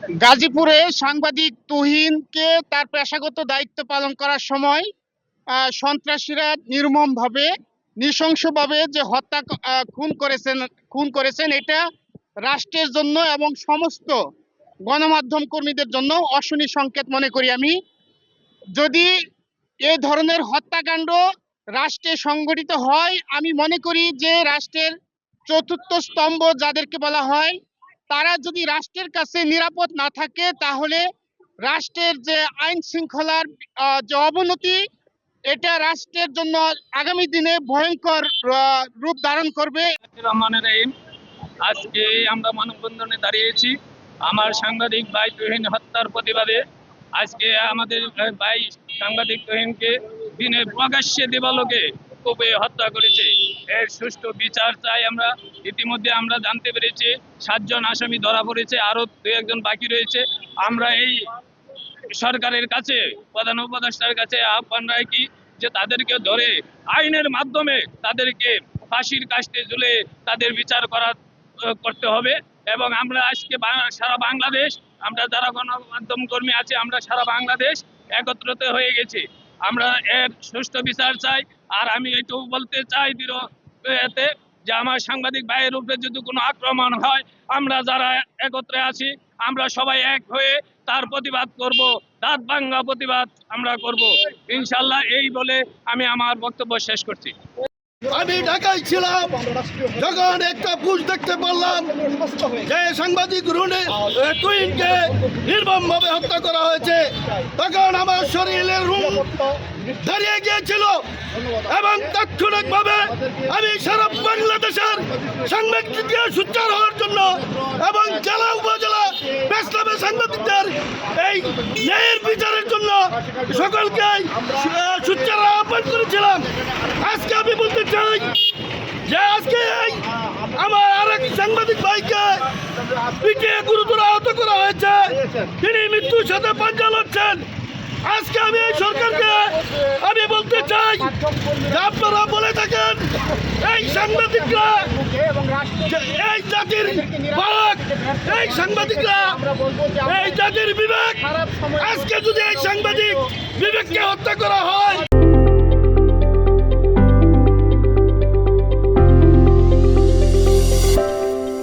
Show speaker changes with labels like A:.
A: গাজীপুরে সাংবাদিক তুহিনকে তার পেশাগত দায়িত্ব পালন করার সময় সন্ত্রাসীরা নির্মমভাবে নৃশংসভাবে যে হত্যা খুন করেছেন এটা রাষ্ট্রের জন্য এবং সমস্ত গণমাধ্যম কর্মীদের জন্য অশনি সংকেত মনে করি আমি। যদি এই ধরনের হত্যাকাণ্ড রাষ্ট্রে সংগঠিত হয়, আমি মনে করি যে রাষ্ট্রের চতুর্থ স্তম্ভ যাদেরকে বলা হয় তারা যদি রাষ্ট্রের কাছে নিরাপদ না থাকে, তাহলে রাষ্ট্রের যে আইন শৃঙ্খলার যে অবনতি, এটা রাষ্ট্রের জন্য আগামী দিনে ভয়ঙ্কর রূপ ধারণ করবে।
B: আজকে আমরা মানববন্ধনে দাঁড়িয়েছি আমার সাংবাদিক ভাই তুহিন হত্যার প্রতিবাদে। আজকে আমাদের ভাই সাংবাদিক তুহিনকে দিনে প্রকাশ্যে দিবালোকে কোপে হত্যা করেছে। এর সুষ্ঠু বিচার চাই আমরা। ইতিমধ্যে আমরা জানতে পেরেছি 7 জন আসামি ধরা পড়েছে, আরো 2-1 জন বাকি রয়েছে। আমরা এই সরকারের কাছে, প্রধান উপদেষ্টার কাছে আহ্বান রাখি যে তাদেরকে ধরে আইনের মাধ্যমে তাদেরকে ফাঁসির কাস্টে ঝুলে তাদের বিচার করতে হবে। এবং আমরা আজকে সারা বাংলাদেশ, আমরা যারা গণমাধ্যম কর্মী আছে, আমরা সারা বাংলাদেশ একত্রিত হয়ে গেছি। আমরা এর সুষ্ঠু বিচার চাই। আর আমি এটাও বলতে চাই দৃঢ়তে যে আমার সাংবাদিক ভাইয়ের উপরে যদি কোনো আক্রমণ হয়, আমরা যারা একত্রে আছি আমরা সবাই এক হয়ে তার প্রতিবাদ করব, দাঁত ভাঙা প্রতিবাদ আমরা করব ইনশাল্লাহ। এই বলে আমি আমার বক্তব্য শেষ করছি।
C: আমি ঢাকায় ছিলাম, যখন একটা পুশ দেখতে পারলাম যে সাংবাদিক তুহিনকে নির্মমভাবে হত্যা করা হয়েছে, তখন আমার শরীরের রুম দাঁড়িয়ে গিয়েছিল এবং তাৎক্ষণিকভাবে আমি সারা বাংলাদেশের সাংবাদিককে সোচ্চার হওয়ার জন্য এবং জেলা উপজেলা প্রেস ক্লাবের সাংবাদিকদের এই ন্যায়ের বিচারের জন্য সকলকে সোচ্চার আহ্বান করেছিলাম। আজকে আমি বলতে চাই যে আজকে আমার আরেক সাংবাদিক ভাইকে পিটিয়ে গুরুতর আহত করা হয়েছে, তিনি মৃত্যুর সাথে পাঞ্জা লড়ছেন। আজকে আমি এই সরকারকে আমি বলতে চাই যে আপনারা বলে থাকেন এই সাংবাদিকরা এই জাতির বাহক, এই সাংবাদিকরা এই জাতির বিবেক। আজকে যদি এই সাংবাদিক বিবেককে হত্যা করা হয়